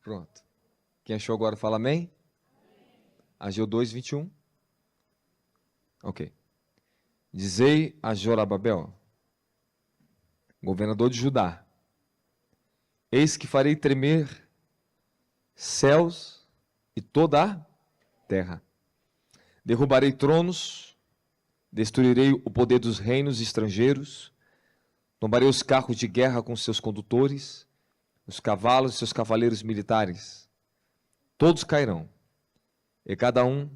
Pronto. Quem achou agora fala amém? Ageu 2, 21. Ok. Dizei a Jorababel, governador de Judá, eis que farei tremer céus e toda a terra. Derrubarei tronos, destruirei o poder dos reinos estrangeiros, tombarei os carros de guerra com seus condutores, os cavalos e seus cavaleiros militares. Todos cairão, e cada um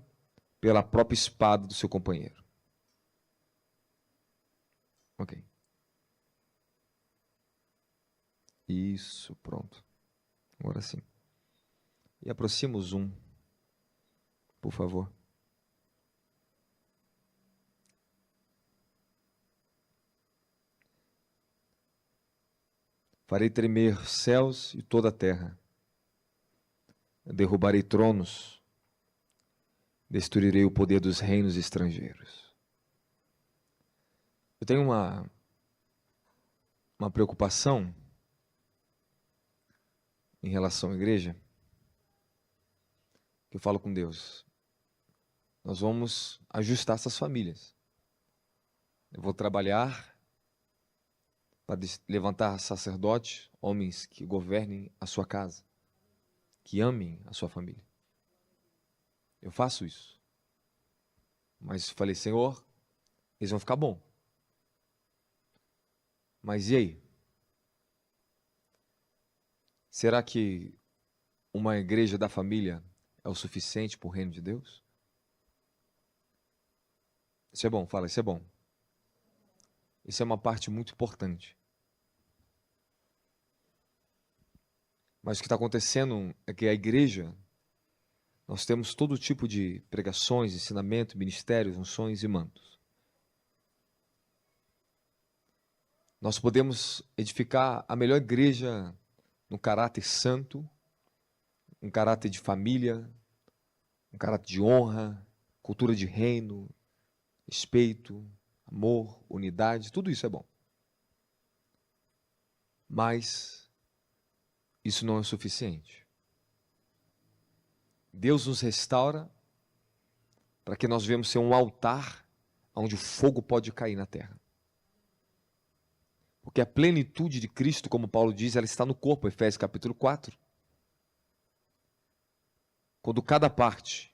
pela própria espada do seu companheiro. Ok. Isso, pronto. Agora sim. E aproxima o zoom, por favor. Farei tremer céus e toda a terra. Derrubarei tronos. Destruirei o poder dos reinos estrangeiros. Eu tenho uma preocupação em relação à igreja, que eu falo com Deus. Nós vamos ajustar essas famílias. Eu vou trabalhar para levantar sacerdotes, homens que governem a sua casa, que amem a sua família. Eu faço isso. Mas falei, Senhor, eles vão ficar bom. Mas e aí? Será que uma igreja da família é o suficiente para o reino de Deus? Isso é bom, fala, isso é bom. Isso é uma parte muito importante. Mas o que está acontecendo é que a igreja, nós temos todo tipo de pregações, ensinamento, ministérios, unções e mantos. Nós podemos edificar a melhor igreja no caráter santo, um caráter de família, um caráter de honra, cultura de reino, respeito, amor, unidade, tudo isso é bom. Mas isso não é o suficiente. Deus nos restaura para que nós venhamos ser um altar onde o fogo pode cair na terra. Porque a plenitude de Cristo, como Paulo diz, ela está no corpo, Efésios capítulo 4. Quando cada parte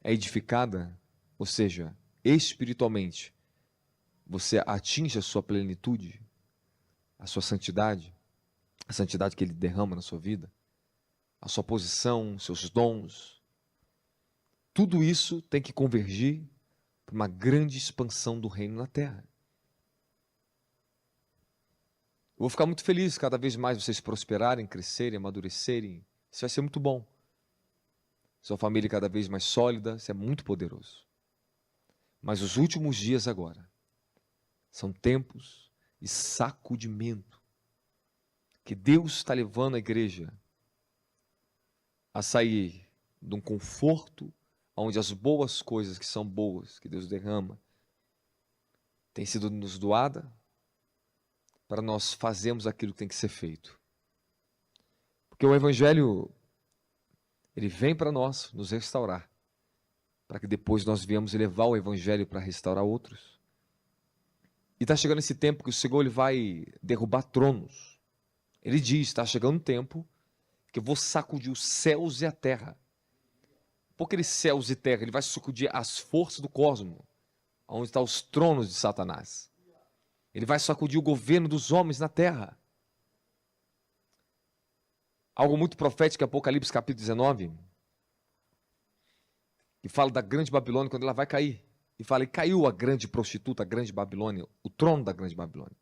é edificada, ou seja, espiritualmente, você atinge a sua plenitude, a sua santidade, a santidade que Ele derrama na sua vida, a sua posição, seus dons, tudo isso tem que convergir para uma grande expansão do reino na terra. Eu vou ficar muito feliz cada vez mais vocês prosperarem, crescerem, amadurecerem. Isso vai ser muito bom. Sua família cada vez mais sólida, isso é muito poderoso. Mas os últimos dias agora são tempos de sacudimento, que Deus está levando a igreja a sair de um conforto onde as boas coisas que são boas, que Deus derrama, têm sido nos doada, para nós fazermos aquilo que tem que ser feito. Porque o Evangelho, ele vem para nós, nos restaurar, para que depois nós viemos levar o Evangelho para restaurar outros. E está chegando esse tempo que o Senhor ele vai derrubar tronos. Ele diz, está chegando um tempo que eu vou sacudir os céus e a terra. Por que céus e terra? Ele vai sacudir as forças do cosmos, onde estão os tronos de Satanás. Ele vai sacudir o governo dos homens na terra. Algo muito profético, Apocalipse capítulo 19, que fala da grande Babilônia, quando ela vai cair. E fala, e caiu a grande prostituta, a grande Babilônia, o trono da grande Babilônia.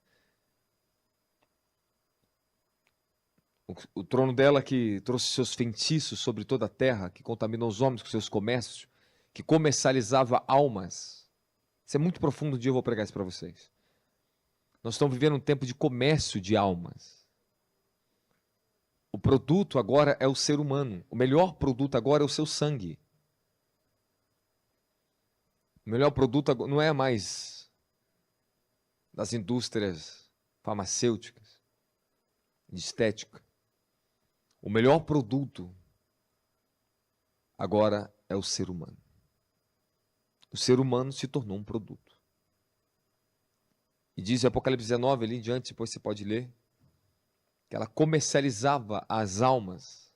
O trono dela que trouxe seus feitiços sobre toda a terra, que contaminou os homens com seus comércios, que comercializava almas. Isso é muito profundo, um dia eu vou pregar isso para vocês. Nós estamos vivendo um tempo de comércio de almas. O produto agora é o ser humano. O melhor produto agora é o seu sangue. O melhor produto não é mais das indústrias farmacêuticas, de estética. O melhor produto agora é o ser humano. O ser humano se tornou um produto. E diz em Apocalipse 19, ali em diante, depois você pode ler, que ela comercializava as almas.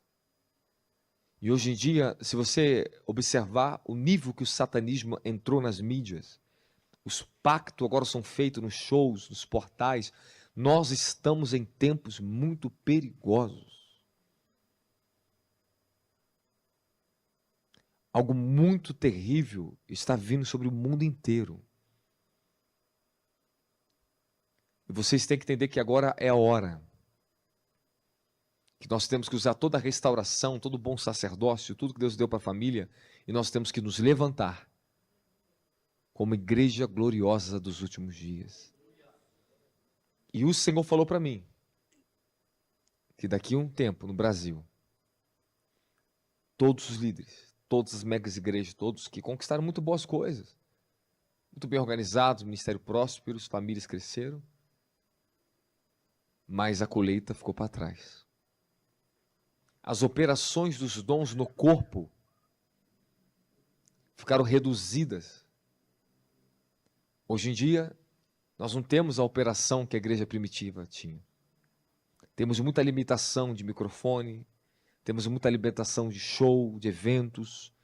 E hoje em dia, se você observar o nível que o satanismo entrou nas mídias, os pactos agora são feitos nos shows, nos portais, nós estamos em tempos muito perigosos. Algo muito terrível está vindo sobre o mundo inteiro. E vocês têm que entender que agora é a hora. Que nós temos que usar toda a restauração, todo o bom sacerdócio, tudo que Deus deu para a família, e nós temos que nos levantar como igreja gloriosa dos últimos dias. E o Senhor falou para mim que daqui a um tempo no Brasil, todos os líderes, todas as megas igrejas, todos que conquistaram muito boas coisas, muito bem organizados, ministério próspero, famílias cresceram, mas a colheita ficou para trás. As operações dos dons no corpo ficaram reduzidas. Hoje em dia, nós não temos a operação que a igreja primitiva tinha. Temos muita limitação de microfone, temos muita limitação de show, de eventos,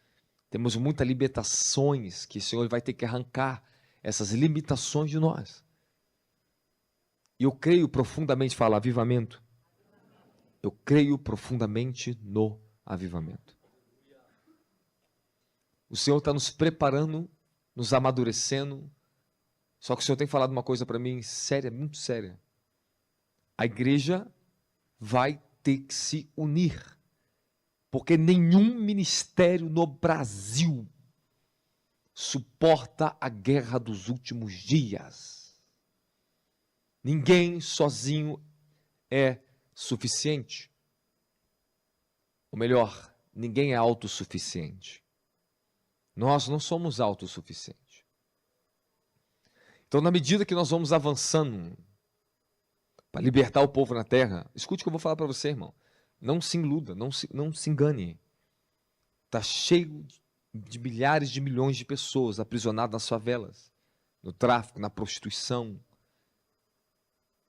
temos muitas limitações que o Senhor vai ter que arrancar essas limitações de nós. E eu creio profundamente, fala avivamento. Eu creio profundamente no avivamento. O Senhor está nos preparando, nos amadurecendo. Só que o Senhor tem falado uma coisa para mim séria, muito séria. A igreja vai ter que se unir. Porque nenhum ministério no Brasil suporta a guerra dos últimos dias. Ninguém sozinho é suficiente. Ou melhor, ninguém é autossuficiente. Nós não somos autossuficientes. Então, na medida que nós vamos avançando para libertar o povo na terra, escute o que eu vou falar para você, irmão. Não se iluda, não se engane. Está cheio de milhares de milhões de pessoas aprisionadas nas favelas, no tráfico, na prostituição.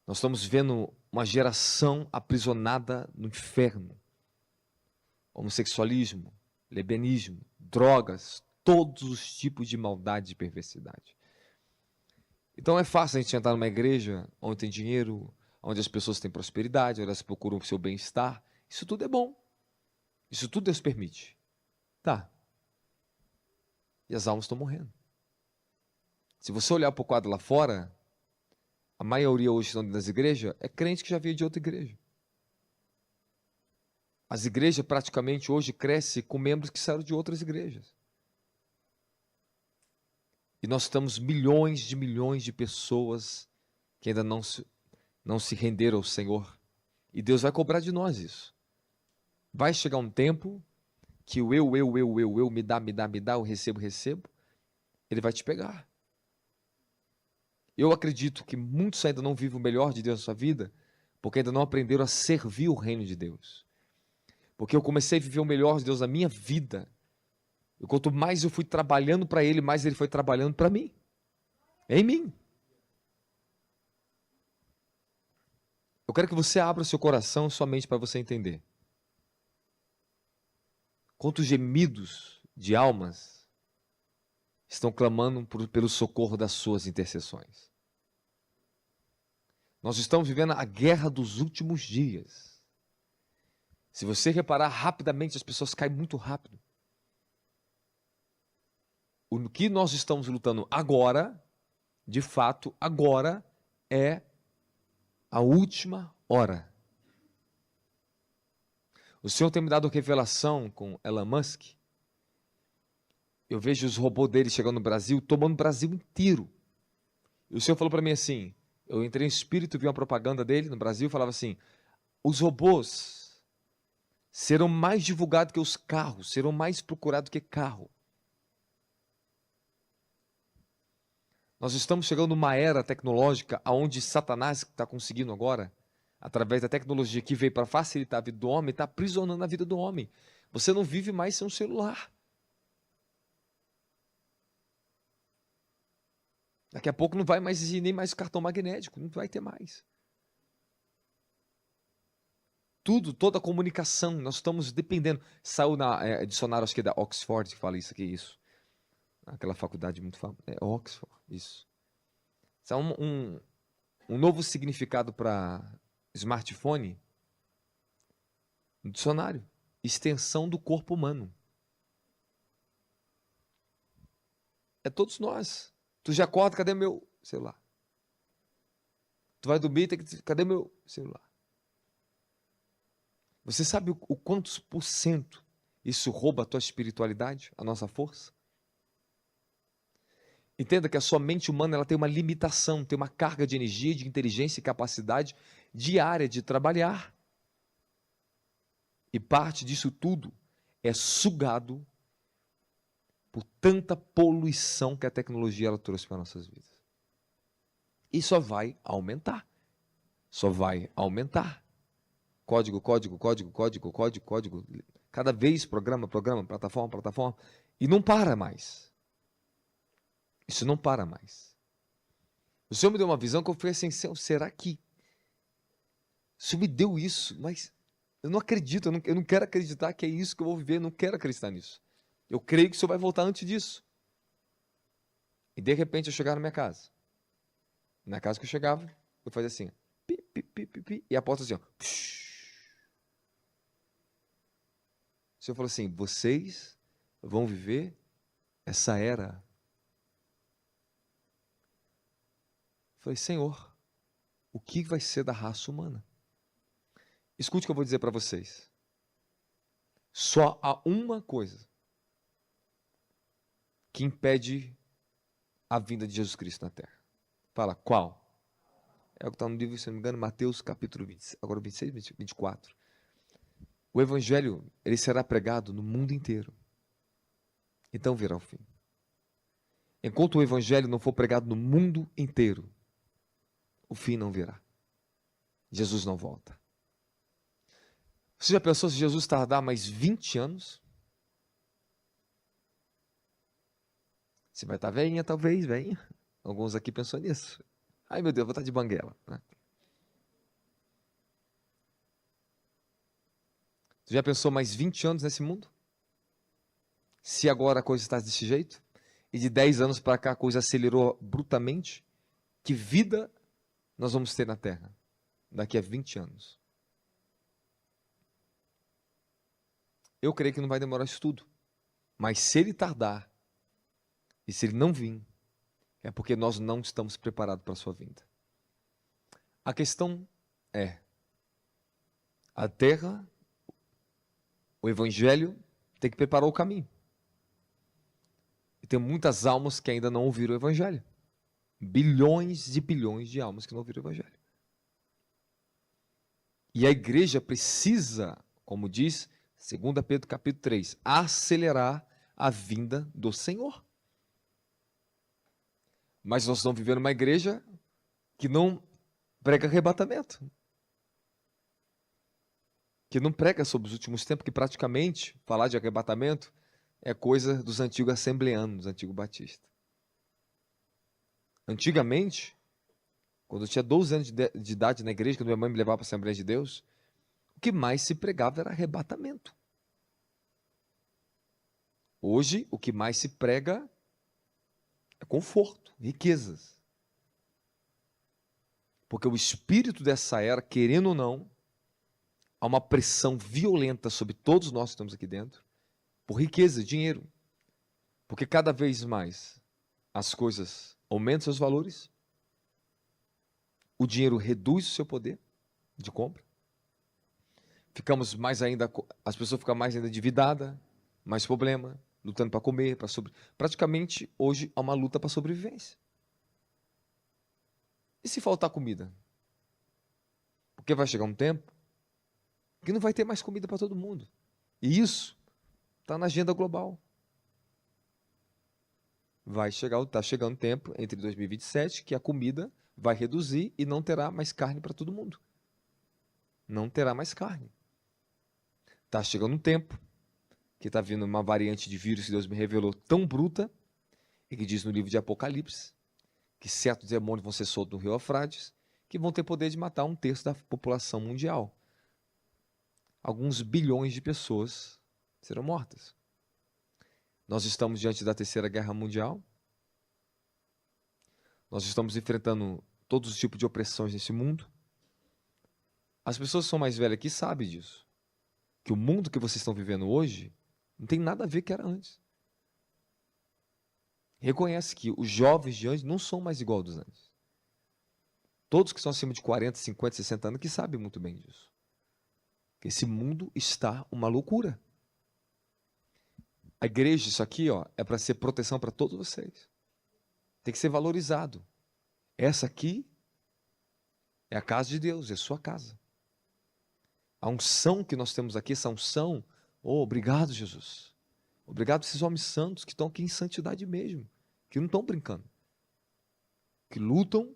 Nós estamos vendo uma geração aprisionada no inferno. Homossexualismo, lesbianismo, drogas, todos os tipos de maldade e perversidade. Então é fácil a gente entrar numa igreja onde tem dinheiro, onde as pessoas têm prosperidade, onde elas procuram o seu bem-estar. Isso tudo é bom. Isso tudo Deus permite. Tá. E as almas estão morrendo. Se você olhar para o quadro lá fora, a maioria hoje estão das igrejas é crente que já veio de outra igreja. As igrejas praticamente hoje crescem com membros que saíram de outras igrejas. E nós estamos milhões de pessoas que ainda não se renderam ao Senhor. E Deus vai cobrar de nós isso. Vai chegar um tempo que o eu, me dá, eu recebo. Ele vai te pegar. Eu acredito que muitos ainda não vivem o melhor de Deus na sua vida, porque ainda não aprenderam a servir o reino de Deus. Porque eu comecei a viver o melhor de Deus na minha vida. E quanto mais eu fui trabalhando para Ele, mais Ele foi trabalhando para mim. Em mim. Eu quero que você abra o seu coração somente para você entender. Quantos gemidos de almas estão clamando pelo socorro das suas intercessões. Nós estamos vivendo a guerra dos últimos dias. Se você reparar rapidamente, as pessoas caem muito rápido. O que nós estamos lutando agora, de fato, agora é a última hora. O Senhor tem me dado revelação com Elon Musk. Eu vejo os robôs dele chegando no Brasil, tomando o Brasil inteiro. E o Senhor falou para mim assim, eu entrei em espírito, vi uma propaganda dele no Brasil, falava assim, os robôs serão mais divulgados que os carros, serão mais procurados que carro. Nós estamos chegando numa era tecnológica onde Satanás está conseguindo agora através da tecnologia que veio para facilitar a vida do homem, está aprisionando a vida do homem. Você não vive mais sem um celular. Daqui a pouco não vai mais exigir nem mais cartão magnético, não vai ter mais. Tudo, toda a comunicação, nós estamos dependendo. Saiu na dicionário, acho que é da Oxford, que fala isso aqui, isso. Aquela faculdade muito famosa. É Oxford, isso. Isso é um novo significado para smartphone no dicionário. Extensão do corpo humano. É todos nós. Tu já acorda, cadê meu celular? Tu vai dormir, cadê meu celular? Você sabe o quantos por cento isso rouba a tua espiritualidade, a nossa força? Entenda que a sua mente humana ela tem uma limitação, tem uma carga de energia, de inteligência e capacidade diária de trabalhar. E parte disso tudo é sugado por tanta poluição que a tecnologia ela trouxe para nossas vidas. E só vai aumentar. Só vai aumentar. Código, código, código, código, código, código. Cada vez programa, programa, plataforma, plataforma. E não para mais. Isso não para mais. O Senhor me deu uma visão que eu falei assim, será que o Senhor me deu isso? Mas eu não acredito, eu não quero acreditar que é isso que eu vou viver, eu não quero acreditar nisso. Eu creio que o Senhor vai voltar antes disso. E de repente eu chegava na minha casa. Na casa que eu chegava, eu fazia assim, pi, pi, pi, pi, pi, e a porta assim, ó. O Senhor falou assim, vocês vão viver essa era. Eu falei, Senhor, o que vai ser da raça humana? Escute o que eu vou dizer para vocês. Só há uma coisa que impede a vinda de Jesus Cristo na Terra. Fala, qual? É o que está no livro, se não me engano, Mateus capítulo 20, agora 26, 24. O Evangelho, ele será pregado no mundo inteiro. Então virá o fim. Enquanto o Evangelho não for pregado no mundo inteiro, o fim não virá. Jesus não volta. Você já pensou se Jesus tardar mais 20 anos? Você vai estar velhinha, talvez, velhinha. Alguns aqui pensam nisso. Ai, meu Deus, vou estar de banguela. Né? Você já pensou mais 20 anos nesse mundo? Se agora a coisa está desse jeito? E de 10 anos para cá a coisa acelerou brutalmente? Que vida nós vamos ter na Terra daqui a 20 anos? Eu creio que não vai demorar isso tudo. Mas se ele tardar, e se ele não vir, é porque nós não estamos preparados para a sua vinda. A questão é, a Terra, o Evangelho, tem que preparar o caminho. E tem muitas almas que ainda não ouviram o Evangelho. Bilhões e bilhões de almas que não ouviram o Evangelho. E a igreja precisa, como diz 2 Pedro capítulo 3, acelerar a vinda do Senhor. Mas nós estamos vivendo uma igreja que não prega arrebatamento. Que não prega sobre os últimos tempos, que praticamente falar de arrebatamento é coisa dos antigos assembleanos, dos antigos batistas. Antigamente, quando eu tinha 12 anos de idade na igreja, quando minha mãe me levava para a Assembleia de Deus, o que mais se pregava era arrebatamento. Hoje, o que mais se prega é conforto, riquezas. Porque o espírito dessa era, querendo ou não, há uma pressão violenta sobre todos nós que estamos aqui dentro, por riqueza, dinheiro. Porque cada vez mais as coisas aumentam seus valores, o dinheiro reduz o seu poder de compra, ficamos mais ainda, as pessoas ficam mais ainda endividadas, mais problema, lutando para comer, para sobreviver. Praticamente, hoje, há uma luta para sobrevivência. E se faltar comida? Porque vai chegar um tempo que não vai ter mais comida para todo mundo. E isso está na agenda global. Está chegando tempo, entre 2027, que a comida vai reduzir e não terá mais carne para todo mundo. não terá mais carne. Está chegando um tempo que está vindo uma variante de vírus que Deus me revelou tão bruta, e que diz no livro de Apocalipse, que certos demônios vão ser soltos no rio Eufrates, que vão ter poder de matar 1/3 da população mundial. Alguns bilhões de pessoas serão mortas. Nós estamos diante da Terceira Guerra Mundial. Nós estamos enfrentando todos os tipos de opressões nesse mundo. As pessoas que são mais velhas aqui sabem disso. Que o mundo que vocês estão vivendo hoje não tem nada a ver com o que era antes. Reconhece que os jovens de antes não são mais igual dos antes. Todos que são acima de 40, 50, 60 anos que sabem muito bem disso. Que esse mundo está uma loucura. A igreja, isso aqui, ó, é para ser proteção para todos vocês. Tem que ser valorizado. Essa aqui é a casa de Deus, é a sua casa. A unção que nós temos aqui, essa unção, oh, obrigado, Jesus. Obrigado a esses homens santos que estão aqui em santidade mesmo, que não estão brincando, que lutam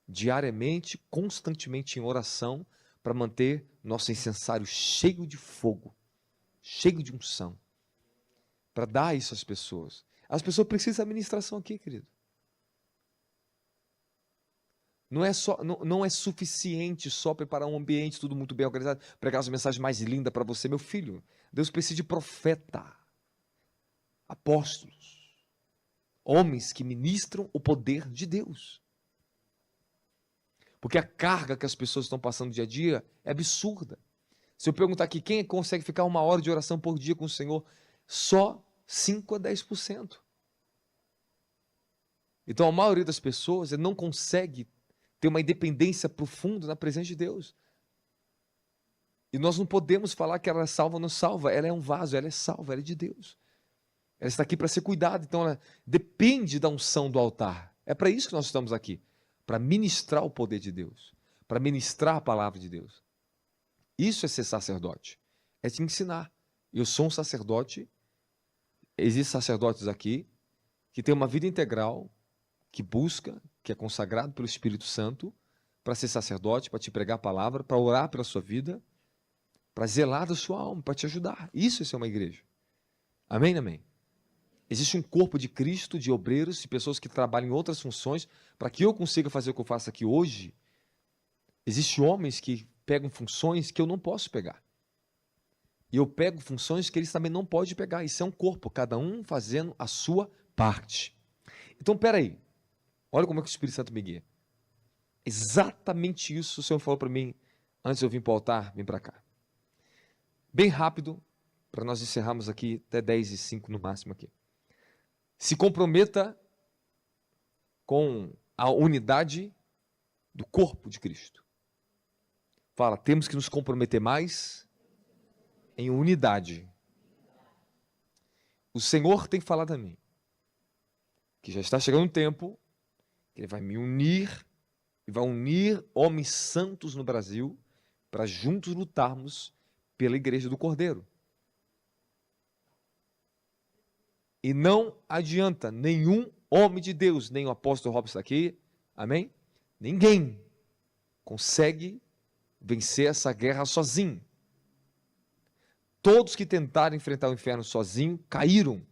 diariamente, constantemente em oração, para manter nosso incensário cheio de fogo, cheio de unção, para dar isso às pessoas. As pessoas precisam da ministração aqui, querido. Não é suficiente só preparar um ambiente tudo muito bem organizado, pregar as mensagens mais lindas para você, meu filho. Deus precisa de profeta, apóstolos, homens que ministram o poder de Deus. Porque a carga que as pessoas estão passando dia a dia é absurda. Se eu perguntar aqui, quem consegue ficar 1 hora de oração por dia com o Senhor? Só 5 a 10%. Então a maioria das pessoas não consegue ter uma independência profunda na presença de Deus. E nós não podemos falar que ela é salva ou não salva. Ela é um vaso, ela é salva, ela é de Deus. Ela está aqui para ser cuidada, então ela depende da unção do altar. É para isso que nós estamos aqui, para ministrar o poder de Deus, para ministrar a palavra de Deus. Isso é ser sacerdote, é te ensinar. Eu sou um sacerdote, existem sacerdotes aqui que têm uma vida integral, que busca, que é consagrado pelo Espírito Santo, para ser sacerdote, para te pregar a palavra, para orar pela sua vida, para zelar da sua alma, para te ajudar. Isso é ser uma igreja. Amém, amém? Existe um corpo de Cristo, de obreiros, de pessoas que trabalham em outras funções, para que eu consiga fazer o que eu faço aqui hoje. Existem homens que pegam funções que eu não posso pegar. E eu pego funções que eles também não podem pegar. Isso é um corpo, cada um fazendo a sua parte. Então, peraí. Olha como é que o Espírito Santo me guia. Exatamente isso o Senhor falou para mim antes de eu vir para o altar, vir para cá. Bem rápido, para nós encerrarmos aqui até 10:05 no máximo aqui. Se comprometa com a unidade do corpo de Cristo. Fala, temos que nos comprometer mais em unidade. O Senhor tem falado a mim que já está chegando um tempo que Ele vai me unir e vai unir homens santos no Brasil para juntos lutarmos pela Igreja do Cordeiro. E não adianta nenhum homem de Deus, nem o apóstolo Robson aqui, amém? Ninguém consegue vencer essa guerra sozinho. Todos que tentaram enfrentar o inferno sozinho caíram,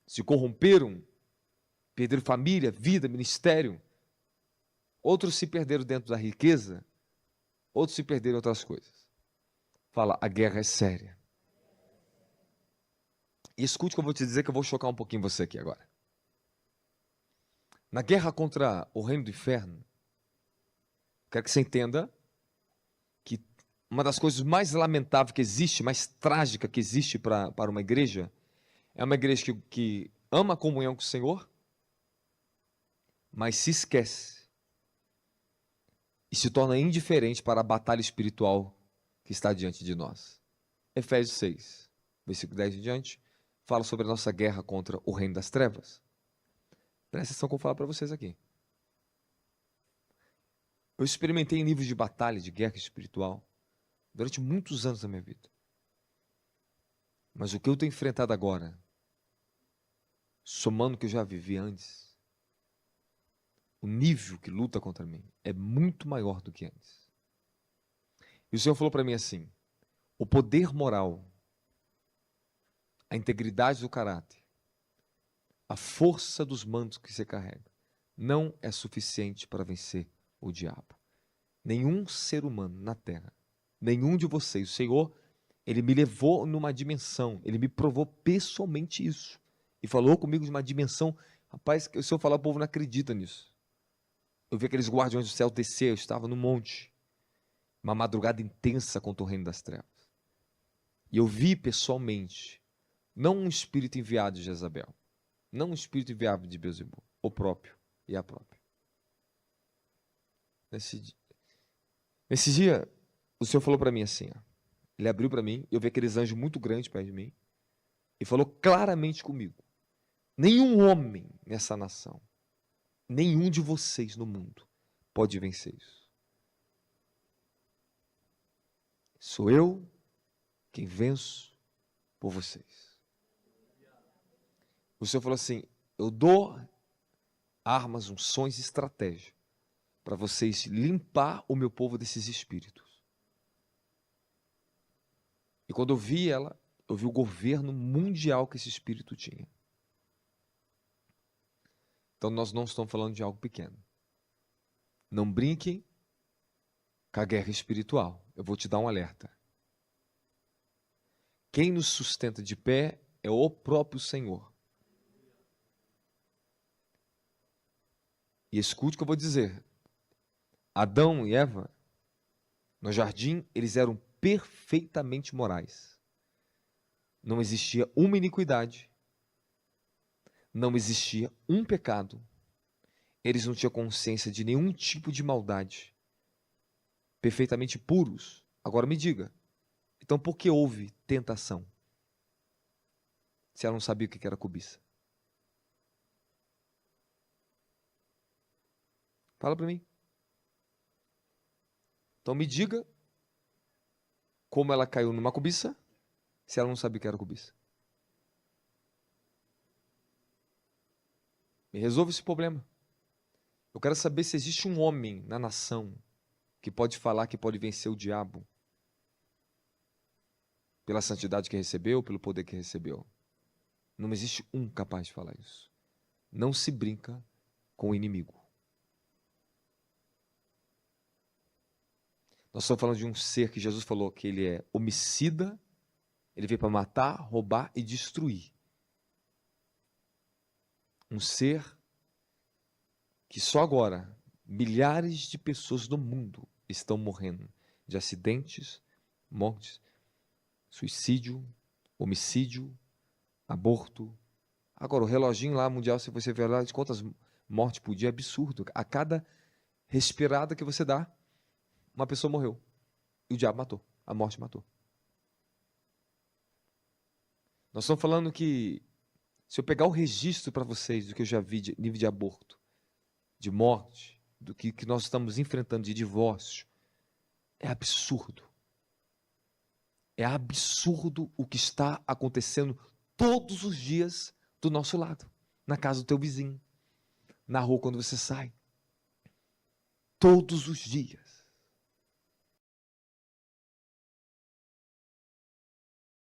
se corromperam, perderam família, vida, ministério. Outros se perderam dentro da riqueza, outros se perderam em outras coisas. Fala, a guerra é séria. E escute o que eu vou te dizer, que eu vou chocar um pouquinho você aqui agora. Na guerra contra o reino do inferno, quero que você entenda que uma das coisas mais lamentáveis que existe, mais trágica que existe para uma igreja, é uma igreja que ama a comunhão com o Senhor, mas se esquece e se torna indiferente para a batalha espiritual que está diante de nós. Efésios 6, versículo 10 em diante, fala sobre a nossa guerra contra o reino das trevas. Presta atenção que eu vou falar para vocês aqui. Eu experimentei em livros de batalha, de guerra espiritual, durante muitos anos da minha vida. Mas o que eu tenho enfrentado agora, somando o que eu já vivi antes, o nível que luta contra mim é muito maior do que antes. E o Senhor falou para mim assim: o poder moral, a integridade do caráter, a força dos mandos que você carrega, não é suficiente para vencer o diabo. Nenhum ser humano na terra, nenhum de vocês, o Senhor, Ele me levou numa dimensão, Ele me provou pessoalmente isso. E falou comigo de uma dimensão, rapaz, que se eu falar, o povo não acredita nisso. Eu vi aqueles guardiões do céu descer, eu estava no monte, uma madrugada intensa contra o reino das trevas. E eu vi pessoalmente, não um espírito enviado de Jezabel, não um espírito enviado de Beelzebul, o próprio e a própria. Nesse dia, o Senhor falou para mim assim, ó, Ele abriu para mim, eu vi aqueles anjos muito grandes perto de mim, e falou claramente comigo: nenhum homem nessa nação, nenhum de vocês no mundo pode vencer isso. Sou eu quem venço por vocês. O Senhor falou assim: eu dou armas, unções e estratégia para vocês limpar o meu povo desses espíritos. E quando eu vi ela, eu vi o governo mundial que esse espírito tinha. Então nós não estamos falando de algo pequeno. Não brinque com a guerra espiritual. Eu vou te dar um alerta. Quem nos sustenta de pé é o próprio Senhor. E escute o que eu vou dizer. Adão e Eva, no jardim, eles eram perfeitamente morais. Não existia uma iniquidade. Não existia um pecado. Eles não tinham consciência de nenhum tipo de maldade. Perfeitamente puros. Agora me diga, então por que houve tentação? Se ela não sabia o que era cobiça. Fala para mim. Então me diga como ela caiu numa cobiça, se ela não sabia o que era cobiça. Me resolva esse problema. Eu quero saber se existe um homem na nação que pode falar que pode vencer o diabo pela santidade que recebeu, pelo poder que recebeu. Não existe um capaz de falar isso. Não se brinca com o inimigo. Nós estamos falando de um ser que Jesus falou que ele é homicida, ele veio para matar, roubar e destruir. Um ser que só agora milhares de pessoas no mundo estão morrendo de acidentes, mortes, suicídio, homicídio, aborto. Agora, o reloginho lá mundial, se você ver lá de quantas mortes por dia, é absurdo. A cada respirada que você dá, uma pessoa morreu. E o diabo matou. A morte matou. Nós estamos falando que, se eu pegar o registro para vocês do que eu já vi de nível de aborto, de morte, do que nós estamos enfrentando de divórcio, é absurdo. É absurdo o que está acontecendo todos os dias do nosso lado. Na casa do teu vizinho. Na rua quando você sai. Todos os dias.